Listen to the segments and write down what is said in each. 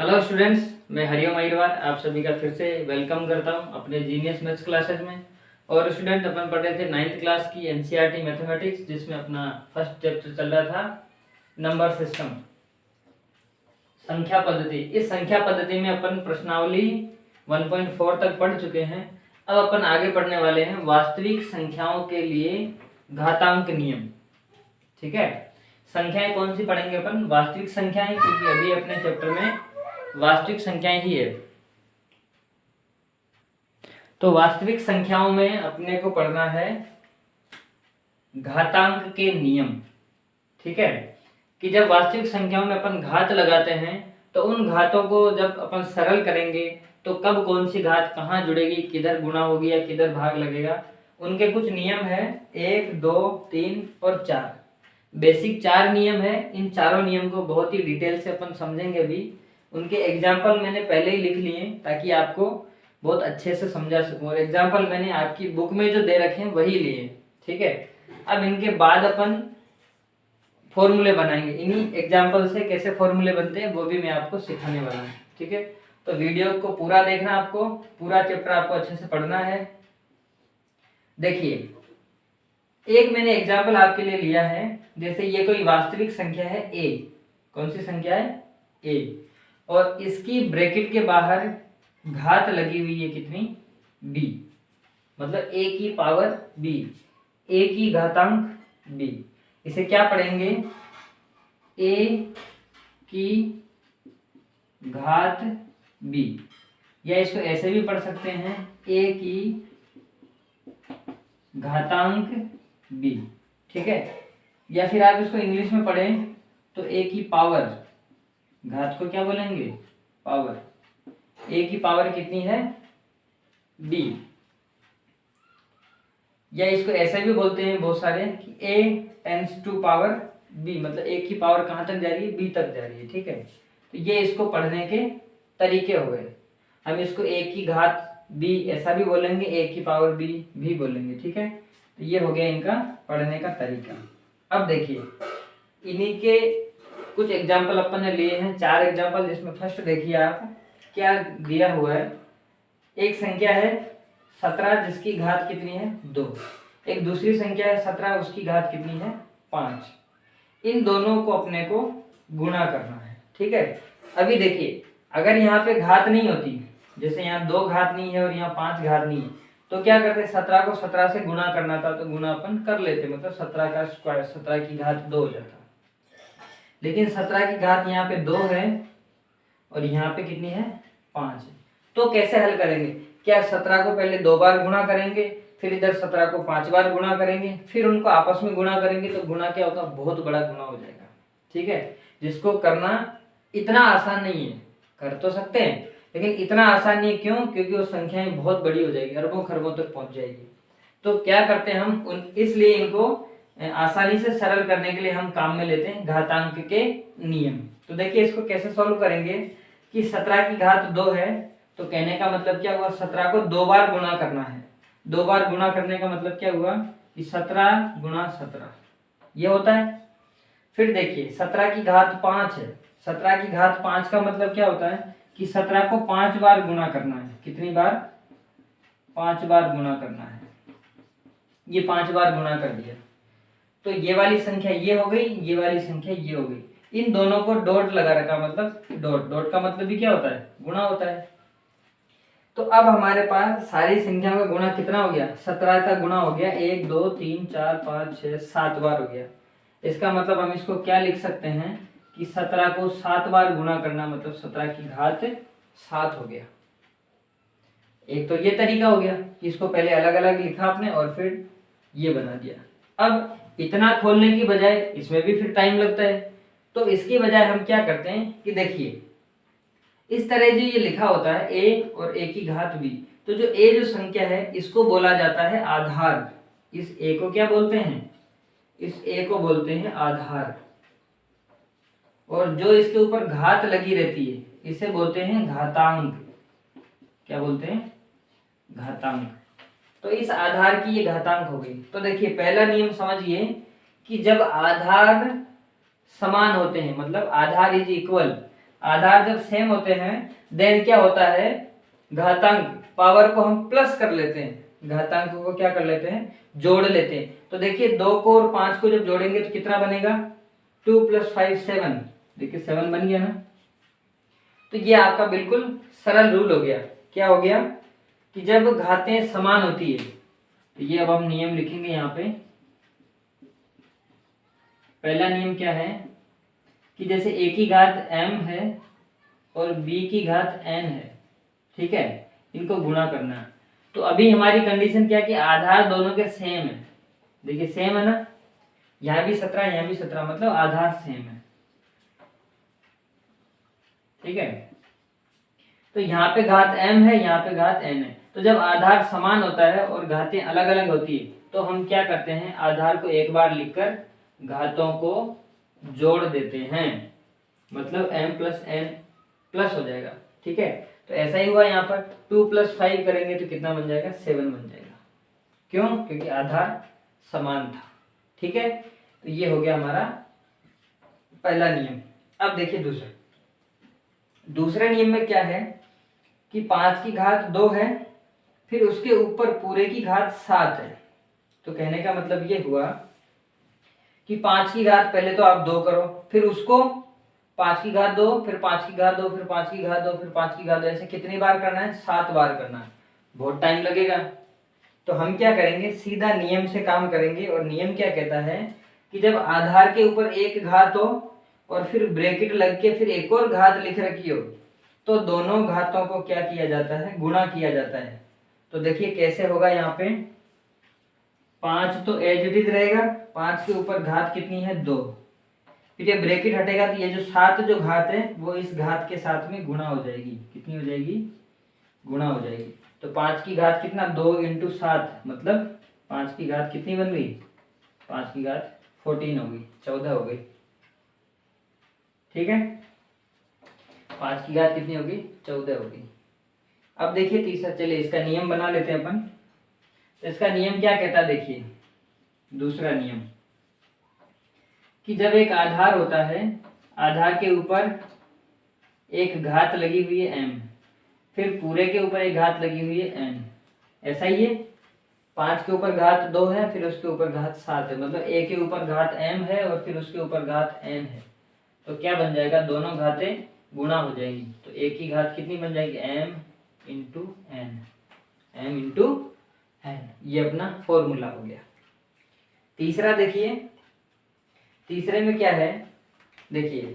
Hello students, मैं हरिओम अग्रवाल आप सभी का फिर से वेलकम करता हूं अपने जीनियस मैथ्स क्लासेस में। और स्टूडेंट अपन पढ़ रहे थे 9th क्लास की एनसीईआरटी मैथमेटिक्स, जिसमें अपना फर्स्ट चैप्टर चल रहा था नंबर सिस्टम, संख्या पद्धति। इस संख्या पद्धति में अपन प्रश्नावली 1.4 तक पढ़ चुके हैं। अब अपन आगे पढ़ने वाले हैं वास्तविक संख्याओं के लिए घातांक नियम। ठीक है, संख्याएं कौन सी पढ़ेंगे अपन? वास्तविक संख्याएं, क्योंकि अभी अपने चैप्टर में वास्तविक संख्याएं ही है। तो वास्तविक संख्याओं में अपने को पढ़ना है घातांक के नियम। ठीक है, कि जब वास्तविक संख्याओं में अपन घात लगाते हैं तो उन घातों को जब अपन सरल करेंगे तो कब कौन सी घात कहाँ जुड़ेगी, किधर गुणा होगी या किधर भाग लगेगा, उनके कुछ नियम है। 1, 2, 3 और 4 बेसिक 4 नियम है। इन चारों नियम को बहुत ही डिटेल से अपन समझेंगे भी। उनके एग्जाम्पल मैंने पहले ही लिख लिए ताकि आपको बहुत अच्छे से समझा सकूं, और एग्जाम्पल मैंने आपकी बुक में जो दे रखे हैं वही लिए। ठीक है, अब इनके बाद अपन फॉर्मूले बनाएंगे। इन्हीं एग्जाम्पल से कैसे फॉर्मूले बनते हैं वो भी मैं आपको सिखाने वाला हूँ। ठीक है, तो वीडियो को पूरा देखना, आपको पूरा चैप्टर आपको अच्छे से पढ़ना है। देखिए, एक मैंने एग्जाम्पल आपके लिए लिया है। जैसे ये कोई वास्तविक संख्या है a। कौन सी संख्या है? a। और इसकी ब्रैकेट के बाहर घात लगी हुई है कितनी? b, मतलब a की पावर b, a की घातांक b। इसे क्या पढ़ेंगे? a की घात b, या इसको ऐसे भी पढ़ सकते हैं a की घातांक b। ठीक है, या फिर आप इसको इंग्लिश में पढ़ें तो a की पावर, घात को क्या बोलेंगे? पावर। a की पावर कितनी है? b। या इसको ऐसे भी बोलते हैं बहुत सारे कि a tends to power b, मतलब a की पावर कहाँ तक जा रही है? b तक जा रही है। ठीक है, तो ये इसको पढ़ने के तरीके हो गए। हम इसको a की घात b ऐसा भी बोलेंगे, a की पावर b भी बोलेंगे। ठीक है, तो ये हो गया इनका पढ़ने का तरीका। अब देखिए, इन्हीं के कुछ एग्जाम्पल अपन ने लिए हैं, 4 एग्जाम्पल, जिसमें फर्स्ट देखिए आप क्या दिया हुआ है। एक संख्या है 17 जिसकी घात कितनी है? 2। एक दूसरी संख्या है 17, उसकी घात कितनी है? 5। इन दोनों को अपने को गुणा करना है। ठीक है, अभी देखिए, अगर यहाँ पे घात नहीं होती, जैसे यहाँ 2 घात नहीं है और यहाँ 5 घात नहीं है, तो क्या करते? 17 को 17 से गुणा करना था तो गुणा अपन कर लेते, मतलब 17 का स्क्वायर, 17 की घात 2 हो जाता। लेकिन 17 की घात यहाँ पे 2 है और यहाँ पे कितनी है? 5 है। तो कैसे हल करेंगे? क्या 17 को पहले 2 बार गुणा करेंगे, फिर इधर 17 को 5 बार गुणा करेंगे, फिर उनको आपस में गुणा करेंगे, तो गुणा क्या होगा? बहुत बड़ा गुणा हो जाएगा। ठीक है, जिसको करना इतना आसान नहीं है। कर तो सकते हैं लेकिन इतना आसान नहीं। क्यों? क्योंकि वो संख्याएं बहुत बड़ी हो जाएगी, अरबों खरबों तक पहुंच जाएगी। तो क्या करते हैं हम इसलिए इनको आसानी से सरल करने के लिए हम काम में लेते हैं घातांक के नियम। तो देखिए, इसको कैसे सॉल्व करेंगे कि 17 की घात 2 है, तो कहने का मतलब क्या हुआ? 17 को 2 बार गुणा करना है। 2 बार गुणा करने का मतलब क्या हुआ कि 17 गुणा 17 ये होता है। फिर देखिए, 17 की घात 5 है। 17 की घात 5 का मतलब क्या होता है कि 17 को 5 बार गुणा करना है। कितनी बार? 5 बार गुणा करना है। ये 5 बार गुणा कर दिया तो ये वाली संख्या ये हो गई, ये वाली संख्या ये हो गई। इन दोनों को डॉट लगा रखा, मतलब डॉट। डॉट का मतलब भी क्या होता है? गुणा होता है। तो अब हमारे पास सारी संख्याओं का गुणा कितना हो गया? 17 का गुणा हो गया 1, 2, 3, 4, 5, 6, 7 बार हो गया। इसका मतलब हम इसको क्या लिख सकते हैं कि 17 को 7 बार गुणा करना, मतलब 17 की घात 7 हो गया। एक तो ये तरीका हो गया कि इसको पहले अलग अलग लिखा आपने और फिर ये बना दिया। अब इतना खोलने की बजाय इसमें भी फिर टाइम लगता है, तो इसकी बजाय हम क्या करते हैं कि देखिए, इस तरह जो ये लिखा होता है a और a की घात b, तो जो a जो संख्या है इसको बोला जाता है आधार। इस a को क्या बोलते हैं? इस a को बोलते हैं आधार। और जो इसके ऊपर घात लगी रहती है इसे बोलते हैं घातांक। क्या बोलते हैं? घातांक। तो इस आधार की ये घातांक हो गई। तो देखिए, पहला नियम समझिए कि जब आधार समान होते हैं, मतलब आधार इज इक्वल, आधार जब सेम होते हैं देन क्या होता है, घातांक पावर को हम प्लस कर लेते हैं, घातांक को क्या कर लेते हैं, जोड़ लेते हैं। तो देखिए 2 को और 5 को जब जोड़ेंगे तो कितना बनेगा, 2 + 5 7, देखिए 7 बन गया ना। तो ये आपका बिल्कुल सरल रूल हो गया। क्या हो गया कि जब घातें समान होती है, तो ये अब हम नियम लिखेंगे यहाँ पे। पहला नियम क्या है कि जैसे a की घात m है और b की घात n है, ठीक है, इनको गुणा करना है। तो अभी हमारी कंडीशन क्या है कि आधार दोनों के सेम है, देखिए सेम है ना, यहाँ भी 17 यहाँ भी 17, मतलब आधार सेम है, ठीक है। तो यहाँ पे घात m है, यहाँ पे घात n है। तो जब आधार समान होता है और घातें अलग अलग होती है तो हम क्या करते हैं, आधार को एक बार लिखकर घातों को जोड़ देते हैं, मतलब m + n प्लस हो जाएगा, ठीक है। तो ऐसा ही हुआ यहाँ पर 2 + 5 करेंगे तो कितना बन जाएगा, 7 बन जाएगा। क्यों, क्योंकि आधार समान था, ठीक है। तो ये हो गया हमारा पहला नियम। अब देखिए दूसरे नियम में क्या है कि 5 की घात 2 है, फिर उसके ऊपर पूरे की घात 7 है। तो कहने का मतलब ये हुआ कि 5 की घात पहले तो आप 2 करो, फिर उसको 5 की घात 2, फिर 5 की घात 2, फिर 5 की घात 2, फिर 5 की घात 2, ऐसे कितनी बार करना है, 7 बार करना है, बहुत टाइम लगेगा। तो हम क्या करेंगे, सीधा नियम से काम करेंगे। और नियम क्या कहता है कि जब आधार के ऊपर एक घात हो और फिर ब्रैकेट लग के फिर एक और घात लिख रखी हो, तो दोनों घातों को क्या किया जाता है, गुणा किया जाता है। तो देखिए कैसे होगा, यहाँ पे 5 तो एज इट इज रहेगा, 5 के ऊपर घात कितनी है, 2, फिर ये ब्रैकेट हटेगा तो ये जो 7 जो घात है वो इस घात के साथ में गुणा हो जाएगी, कितनी हो जाएगी, गुणा हो जाएगी। तो 5 की घात कितना, 2 × 7, मतलब 5 की घात कितनी बन गई, 5 की घात 14 हो गई, 14 हो गई, ठीक है। 5 की घात कितनी होगी, 14 होगी। अब देखिए तीसरा, चलिए इसका नियम बना लेते हैं अपन। तो इसका नियम क्या कहता है, देखिए दूसरा नियम कि जब एक आधार होता है, आधार के ऊपर एक घात लगी हुई है m, फिर पूरे के ऊपर एक घात लगी हुई है n, ऐसा ही है। 5 के ऊपर घात 2 है, फिर उसके ऊपर घात 7 है, मतलब a के ऊपर घात m है और फिर उसके ऊपर घात n है। तो क्या बन जाएगा, दोनों घातें गुणा हो जाएंगी। तो a की घात कितनी बन जाएगी, m × n, m × n, ये अपना फॉर्मूला हो गया। तीसरा देखिए, तीसरे में क्या है, देखिए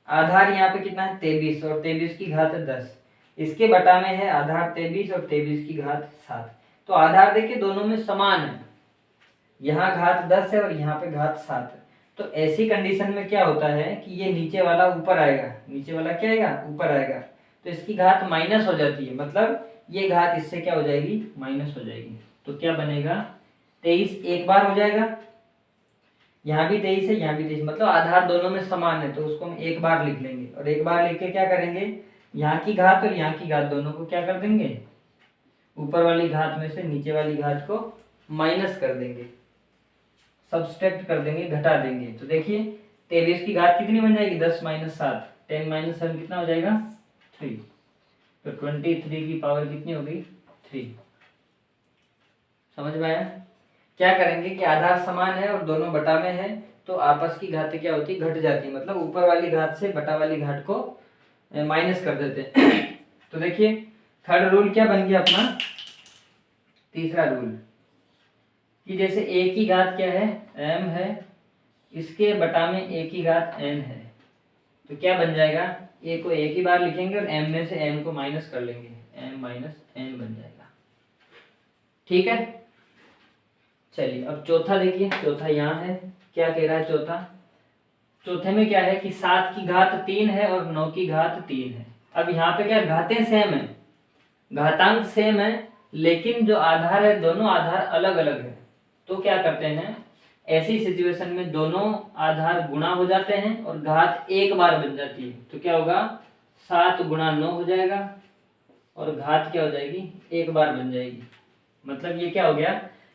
आधार यहाँ पे कितना है, 23, और 23 की घात 10, इसके बटा में है आधार 23 और 23 की घात 7। तो आधार देखिए दोनों में समान है, यहाँ घात 10 है और यहाँ पे घात 7 है। तो ऐसी कंडीशन में क्या होता है कि ये नीचे वाला ऊपर आएगा, नीचे वाला क्या आएगा, ऊपर आएगा, तो इसकी घात माइनस हो जाती है, मतलब ये घात इससे क्या हो जाएगी, माइनस हो जाएगी। तो क्या बनेगा, 23 एक बार हो जाएगा, यहाँ भी 23 है, यहाँ भी 23, मतलब आधार दोनों में समान है, तो उसको हम एक बार लिख लेंगे। और एक बार लिख के क्या करेंगे, यहाँ की घात और यहाँ की घात दोनों को क्या कर देंगे, ऊपर वाली घात में से नीचे वाली घात को माइनस कर देंगे, सब्सट्रैक्ट कर देंगे, घटा देंगे। तो देखिए 23 की घात कितनी बन जाएगी, 10 - 7, 10 - 7 कितना हो जाएगा, 3। तो 23 की पावर कितनी होगी, 3। समझ में आया। क्या करेंगे कि आधार समान है और दोनों बटा में है, तो आपस की घातें क्या होती, घट जाती है, मतलब ऊपर वाली घात से बटा वाली घात को माइनस कर देते हैं। तो देखिए थर्ड रूल क्या बन गया अपना, तीसरा रूल, कि जैसे a की घात क्या है, m है, इसके बटा में a की घात n है, तो क्या बन जाएगा, a को एक ही बार लिखेंगे और m में से n को माइनस कर लेंगे, m - n बन जाएगा, ठीक है। चलिए अब चौथा देखिए, चौथा यहाँ है, क्या कह रहा है चौथा, चौथे में क्या है कि 7 की घात 3 है और 9 की घात 3 है। अब यहाँ पे क्या, घातें सेम है, घातांक सेम है, लेकिन जो आधार है दोनों आधार अलग अलग है। तो क्या करते हैं, ऐसी सिचुएशन में दोनों आधार गुणा हो जाते हैं और घात एक बार बन जाती है। तो क्या होगा, 7 × 9 हो जाएगा और घात क्या हो जाएगी, एक बार बन जाएगी। मतलब ये क्या हो गया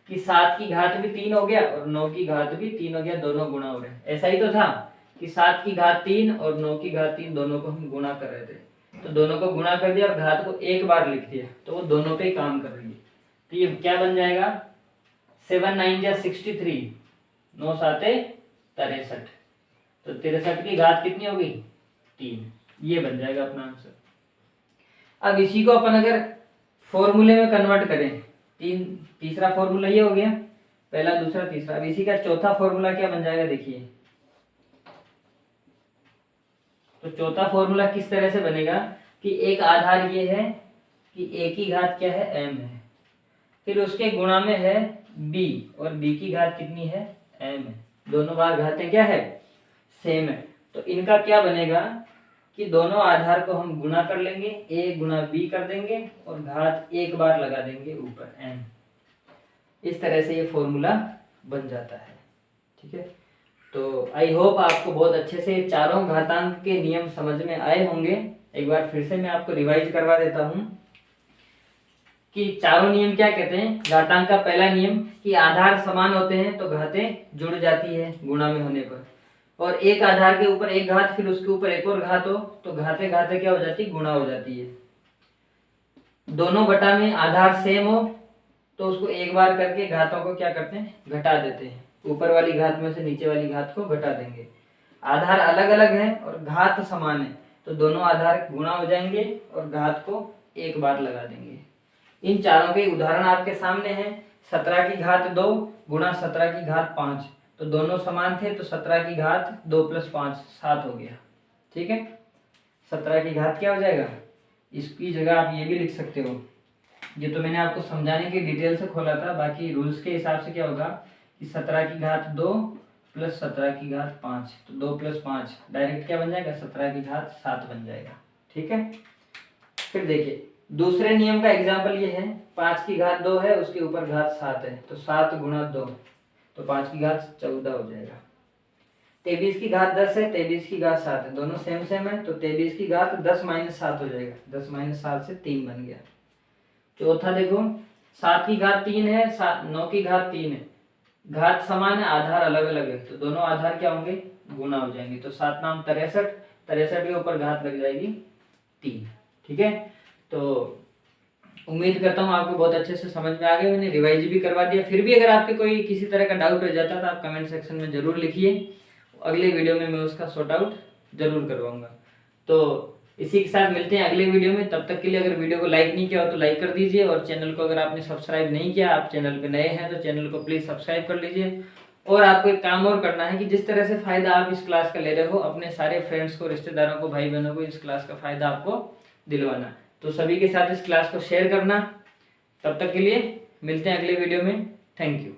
कि 7 की घात भी 3 हो गया और 9 की घात भी 3 हो गया, दोनों गुणा हो रहे हैं। ऐसा ही तो था कि कि 7 की घात 3 और 9 की घात 3 दोनों को हम गुणा कर रहे थे, तो दोनों को गुणा कर दिया और घात को एक बार लिख दिया, तो वो दोनों पे ही काम कर रही है। तो ये क्या बन जाएगा, 7 9 जा 63, 9 7 63, तो 63 की घात कितनी होगी 3, ये बन जाएगा अपना आंसर। अब इसी को अपन अगर फॉर्मूले में कन्वर्ट करें, तीसरा फॉर्मूला ये हो गया, पहला दूसरा तीसरा। अब इसी का चौथा फॉर्मूला क्या बन जाएगा देखिए, तो चौथा फॉर्मूला किस तरह से बनेगा कि एक आधार ये है कि a की घात क्या है m है, फिर उसके गुणा में है b और b की घात कितनी है m है, दोनों बार घातें क्या है सेम है। तो इनका क्या बनेगा कि दोनों आधार को हम गुणा कर लेंगे, a गुणा b कर देंगे और घात एक बार लगा देंगे ऊपर m। इस तरह से ये फॉर्मूला बन जाता है। ठीक है, तो आई होप आपको बहुत अच्छे से चारों घातांक के नियम समझ में आए होंगे। एक बार फिर से मैं आपको रिवाइज करवा देता हूँ कि चारों नियम क्या कहते हैं। घातांक का पहला नियम कि आधार समान होते हैं तो घातें जुड़ जाती है गुणा में होने पर, और एक आधार के ऊपर एक घात फिर उसके ऊपर एक और घात हो तो घाते घाते क्या हो जाती है गुणा हो जाती है। दोनों बटा में आधार सेम हो तो उसको एक बार करके घातों को क्या करते हैं घटा देते हैं, ऊपर वाली घात में से नीचे वाली घात को घटा देंगे। आधार अलग अलग है और घात समान है तो दोनों आधार गुणा हो जाएंगे और घात को एक बार लगा देंगे। इन चारों के उदाहरण आपके सामने हैं। 17 की घात 2 गुणा 17 की घात 5, तो दोनों समान थे तो 17 की घात 2 + 5 7 हो गया। ठीक है, 17 की घात क्या हो जाएगा, इसकी जगह आप ये भी लिख सकते हो, ये तो मैंने आपको समझाने की डिटेल से खोला था, बाकी रूल्स के हिसाब से क्या होगा कि 17 की घात 2 + 17 की घात 5, तो 2 + 5 डायरेक्ट क्या बन जाएगा 17 की घात 7 बन जाएगा। ठीक है, फिर देखिए दूसरे नियम का एग्जाम्पल ये है, 5 की घात 2 है उसके ऊपर घात 7 है तो 7 × 2 तो 5 की घात 14 हो जाएगा। 23 की घात 10 है 23 की घात 7 है, दोनों सेम सेम है तो 23 की घात 10 - 7 हो जाएगा, 10 - 7 से 3 बन गया। चौथा देखो 7 की घात 3 है 9 की घात 3 है, घात समान है आधार अलग अलग है तो दोनों आधार क्या होंगे गुणा हो जाएंगे, तो 7 नाम 63, 63 के ऊपर घात लग जाएगी 3। ठीक है, तो उम्मीद करता हूँ आपको बहुत अच्छे से समझ में आ गया, मैंने रिवाइज भी करवा दिया। फिर भी अगर आपके कोई किसी तरह का डाउट हो जाता है तो आप कमेंट सेक्शन में जरूर लिखिए, अगले वीडियो में मैं उसका सॉर्ट आउट जरूर करवाऊंगा। तो इसी के साथ मिलते हैं अगले वीडियो में, तब तक के लिए अगर वीडियो को लाइक नहीं किया हो तो लाइक कर दीजिए, और चैनल को अगर आपने सब्सक्राइब नहीं किया, आप चैनल पे नए हैं तो चैनल को प्लीज़ सब्सक्राइब कर लीजिए। और आपको एक काम और करना है कि जिस तरह से फ़ायदा आप इस क्लास का ले रहे हो अपने सारे फ्रेंड्स को, रिश्तेदारों को, भाई बहनों को इस क्लास का फ़ायदा आपको दिलवाना, तो सभी के साथ इस क्लास को शेयर करना। तब तक के लिए मिलते हैं अगले वीडियो में, थैंक यू।